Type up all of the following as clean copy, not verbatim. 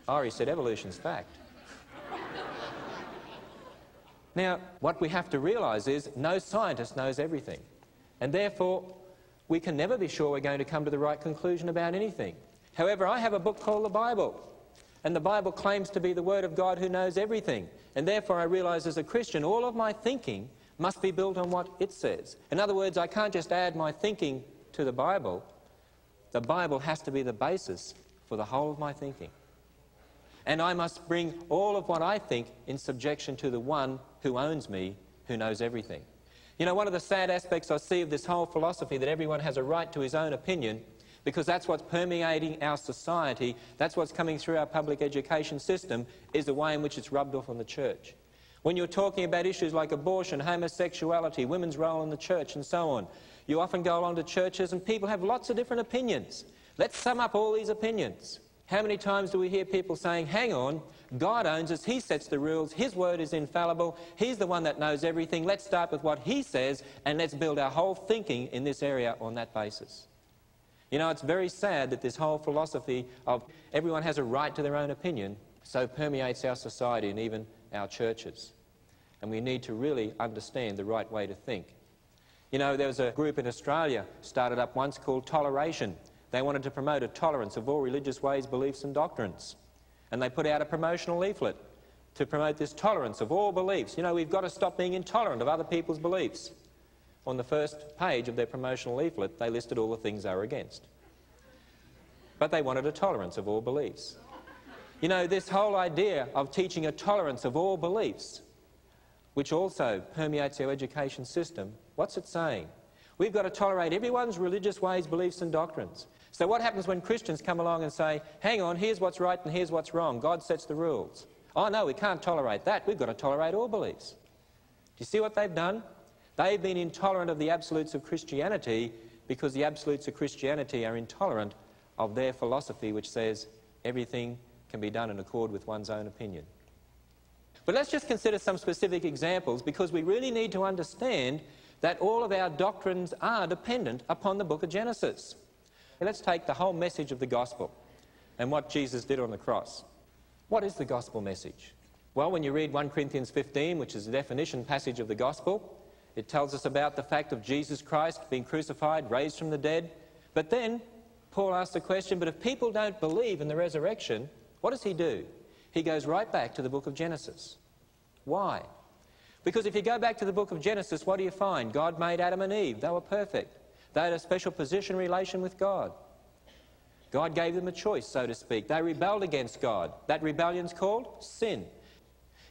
Ori said evolution's fact. Now, what we have to realise is no scientist knows everything. And therefore, we can never be sure we're going to come to the right conclusion about anything. However, I have a book called the Bible. And the Bible claims to be the Word of God who knows everything. And therefore, I realise as a Christian, all of my thinking must be built on what it says. In other words, I can't just add my thinking to the Bible. The Bible has to be the basis for the whole of my thinking. And I must bring all of what I think in subjection to the one who owns me, who knows everything. You know, one of the sad aspects I see of this whole philosophy, that everyone has a right to his own opinion, because that's what's permeating our society, that's what's coming through our public education system, is the way in which it's rubbed off on the church. When you're talking about issues like abortion, homosexuality, women's role in the church and so on, you often go along to churches and people have lots of different opinions. Let's sum up all these opinions. How many times do we hear people saying, hang on, God owns us, He sets the rules, His word is infallible, He's the one that knows everything, let's start with what He says and let's build our whole thinking in this area on that basis. You know, it's very sad that this whole philosophy of everyone has a right to their own opinion so permeates our society and even our churches. And we need to really understand the right way to think. You know, there was a group in Australia started up once called Toleration. They wanted to promote a tolerance of all religious ways, beliefs and doctrines. And they put out a promotional leaflet to promote this tolerance of all beliefs. You know, we've got to stop being intolerant of other people's beliefs. On the first page of their promotional leaflet, they listed all the things they were against. But they wanted a tolerance of all beliefs. You know, this whole idea of teaching a tolerance of all beliefs, which also permeates our education system, what's it saying? We've got to tolerate everyone's religious ways, beliefs and doctrines. So what happens when Christians come along and say, hang on, here's what's right and here's what's wrong, God sets the rules. Oh no, we can't tolerate that, we've got to tolerate all beliefs. Do you see what they've done? They've been intolerant of the absolutes of Christianity because the absolutes of Christianity are intolerant of their philosophy, which says everything can be done in accord with one's own opinion. But let's just consider some specific examples, because we really need to understand that all of our doctrines are dependent upon the book of Genesis. Let's take the whole message of the gospel and what Jesus did on the cross. What is the gospel message? Well, when you read 1 Corinthians 15, which is the definition passage of the gospel, it tells us about the fact of Jesus Christ being crucified, raised from the dead. But then Paul asks the question, but if people don't believe in the resurrection, what does he do? He goes right back to the book of Genesis. Why? Because if you go back to the book of Genesis, what do you find? God made Adam and Eve. They were perfect. They had a special position relation with God. God gave them a choice, so to speak. They rebelled against God. That rebellion's called sin.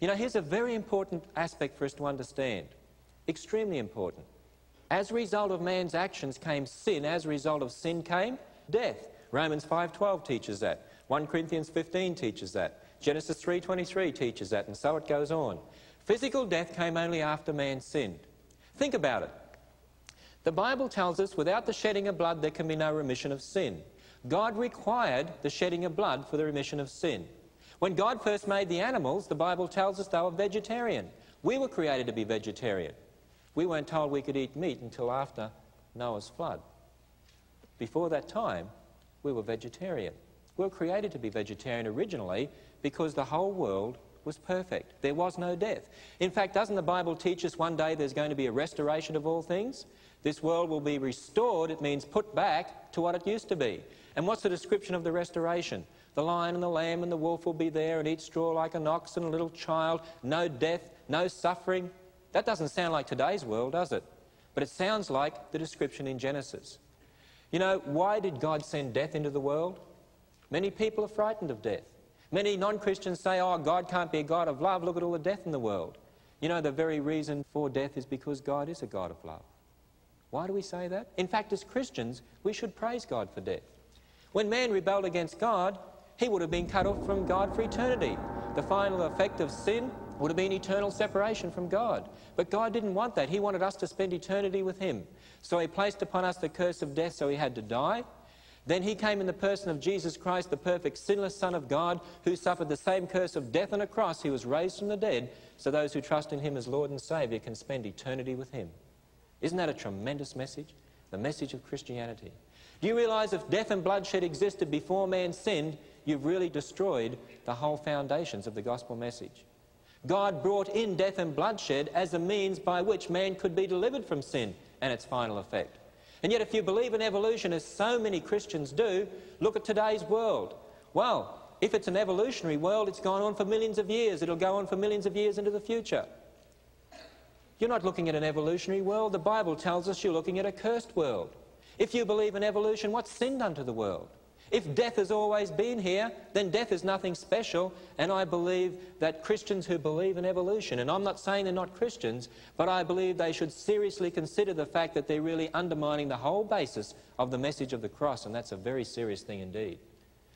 You know, here's a very important aspect for us to understand. Extremely important. As a result of man's actions came sin. As a result of sin came death. Romans 5:12 teaches that. 1 Corinthians 15 teaches that. Genesis 3:23 teaches that, and so it goes on. Physical death came only after man sinned. Think about it. The Bible tells us without the shedding of blood there can be no remission of sin. God required the shedding of blood for the remission of sin. When God first made the animals, the Bible tells us they were vegetarian. We were created to be vegetarian. We weren't told we could eat meat until after Noah's flood. Before that time, we were vegetarian. We were created to be vegetarian originally because the whole world was perfect. There was no death. In fact, doesn't the Bible teach us one day there's going to be a restoration of all things? This world will be restored. It means put back to what it used to be. And what's the description of the restoration? The lion and the lamb and the wolf will be there and eat straw like an ox, and a little child, no death, no suffering. That doesn't sound like today's world, does it? But it sounds like the description in Genesis. You know, why did God send death into the world? Many people are frightened of death. Many non-Christians say, oh, God can't be a God of love. Look at all the death in the world. You know, the very reason for death is because God is a God of love. Why do we say that? In fact, as Christians, we should praise God for death. When man rebelled against God, he would have been cut off from God for eternity. The final effect of sin would have been eternal separation from God. But God didn't want that. He wanted us to spend eternity with Him. So He placed upon us the curse of death, so He had to die. Then He came in the person of Jesus Christ, the perfect sinless Son of God, who suffered the same curse of death on a cross. He was raised from the dead, so those who trust in Him as Lord and Saviour can spend eternity with Him. Isn't that a tremendous message? The message of Christianity. Do you realise if death and bloodshed existed before man sinned, you've really destroyed the whole foundations of the gospel message? God brought in death and bloodshed as a means by which man could be delivered from sin and its final effect. And yet if you believe in evolution, as so many Christians do, look at today's world. Well, if it's an evolutionary world, it's gone on for millions of years. It'll go on for millions of years into the future. You're not looking at an evolutionary world. The Bible tells us you're looking at a cursed world. If you believe in evolution, what's sin done to the world? If death has always been here, then death is nothing special, and I believe that Christians who believe in evolution, and I'm not saying they're not Christians, but I believe they should seriously consider the fact that they're really undermining the whole basis of the message of the cross, and that's a very serious thing indeed.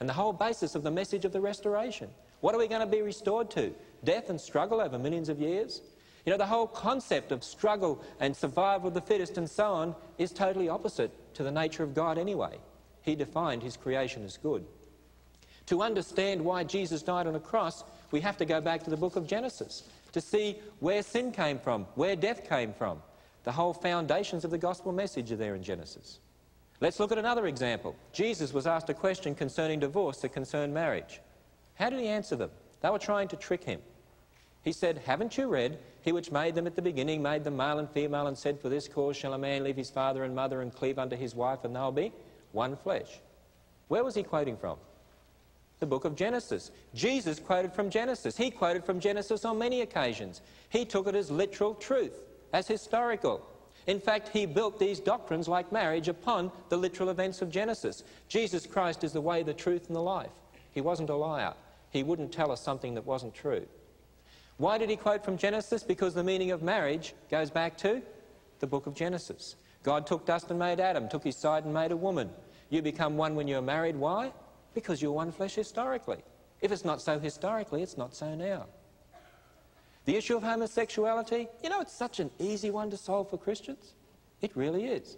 And the whole basis of the message of the restoration. What are we going to be restored to? Death and struggle over millions of years? You know, the whole concept of struggle and survival of the fittest and so on is totally opposite to the nature of God anyway. He defined his creation as good. To understand why Jesus died on a cross, we have to go back to the book of Genesis to see where sin came from, where death came from. The whole foundations of the gospel message are there in Genesis. Let's look at another example. Jesus was asked a question concerning divorce that concerned marriage. How did he answer them? They were trying to trick him. He said, haven't you read, he which made them at the beginning made them male and female and said, for this cause shall a man leave his father and mother and cleave unto his wife, and they'll be one flesh. Where was he quoting from? The book of Genesis. Jesus quoted from Genesis. He quoted from Genesis on many occasions. He took it as literal truth, as historical. In fact, he built these doctrines like marriage upon the literal events of Genesis. Jesus Christ is the way, the truth and the life. He wasn't a liar. He wouldn't tell us something that wasn't true. Why did he quote from Genesis? Because the meaning of marriage goes back to the book of Genesis. God took dust and made Adam, took his side and made a woman. You become one when you're married. Why? Because you're one flesh historically. If it's not so historically, it's not so now. The issue of homosexuality, you know, it's such an easy one to solve for Christians. It really is.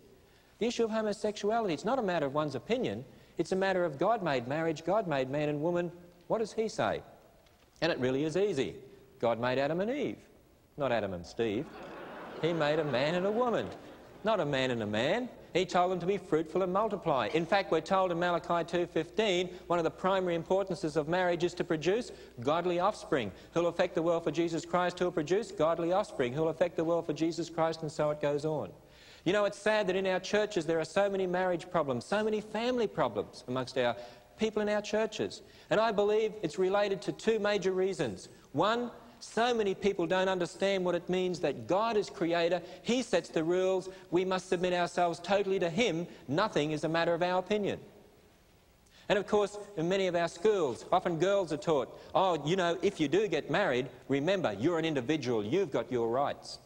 The issue of homosexuality, it's not a matter of one's opinion. It's a matter of God made marriage, God made man and woman. What does he say? And it really is easy. God made Adam and Eve, not Adam and Steve. He made a man and a woman, not a man and a man. He told them to be fruitful and multiply. In fact, we're told in Malachi 2:15, one of the primary importances of marriage is to produce godly offspring. Who'll affect the world for Jesus Christ? Who'll produce godly offspring? Who'll affect the world for Jesus Christ? And so it goes on. You know, it's sad that in our churches there are so many marriage problems, so many family problems amongst our people in our churches. And I believe it's related to two major reasons. One, so many people don't understand what it means that God is creator. He sets the rules. We must submit ourselves totally to him. Nothing is a matter of our opinion. And of course, in many of our schools, often girls are taught, oh, you know, if you do get married, remember, you're an individual. You've got your rights.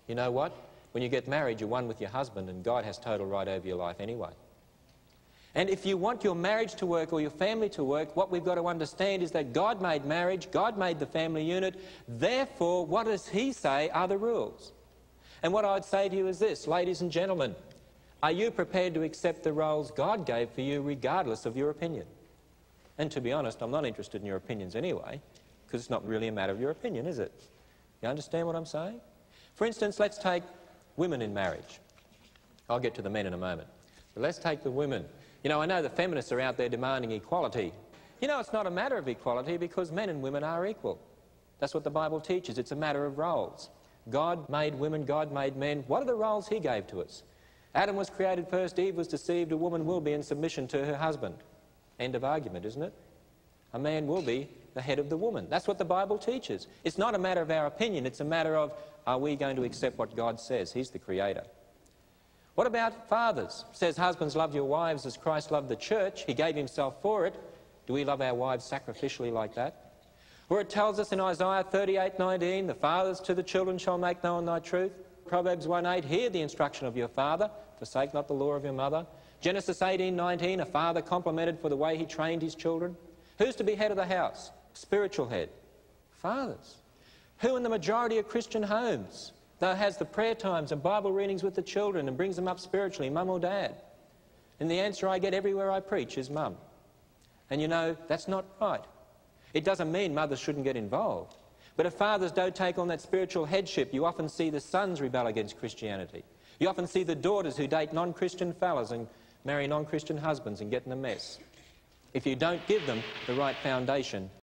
You know what? When you get married, you're one with your husband, and God has total right over your life anyway. And if you want your marriage to work or your family to work, what we've got to understand is that God made marriage, God made the family unit. Therefore, what does he say are the rules? And what I'd say to you is this, ladies and gentlemen, are you prepared to accept the roles God gave for you regardless of your opinion? And to be honest, I'm not interested in your opinions anyway, because it's not really a matter of your opinion, is it? You understand what I'm saying? For instance, let's take women in marriage. I'll get to the men in a moment. But let's take the women. You know, I know the feminists are out there demanding equality. You know, it's not a matter of equality because men and women are equal. That's what the Bible teaches. It's a matter of roles. God made women, God made men. What are the roles he gave to us? Adam was created first, Eve was deceived, a woman will be in submission to her husband. End of argument, isn't it? A man will be the head of the woman. That's what the Bible teaches. It's not a matter of our opinion. It's a matter of, are we going to accept what God says? He's the creator. What about fathers? It says, husbands, love your wives as Christ loved the church. He gave himself for it. Do we love our wives sacrificially like that? Or it tells us in Isaiah 38:19, the fathers to the children shall make known thy truth. Proverbs 1:8, hear the instruction of your father, forsake not the law of your mother. Genesis 18:19, a father complimented for the way he trained his children. Who's to be head of the house? Spiritual head. Fathers. Who in the majority of Christian homes that has the prayer times and Bible readings with the children and brings them up spiritually, mum or dad? And the answer I get everywhere I preach is mum. And you know, that's not right. It doesn't mean mothers shouldn't get involved. But if fathers don't take on that spiritual headship, you often see the sons rebel against Christianity. You often see the daughters who date non-Christian fellas and marry non-Christian husbands and get in a mess. If you don't give them the right foundation,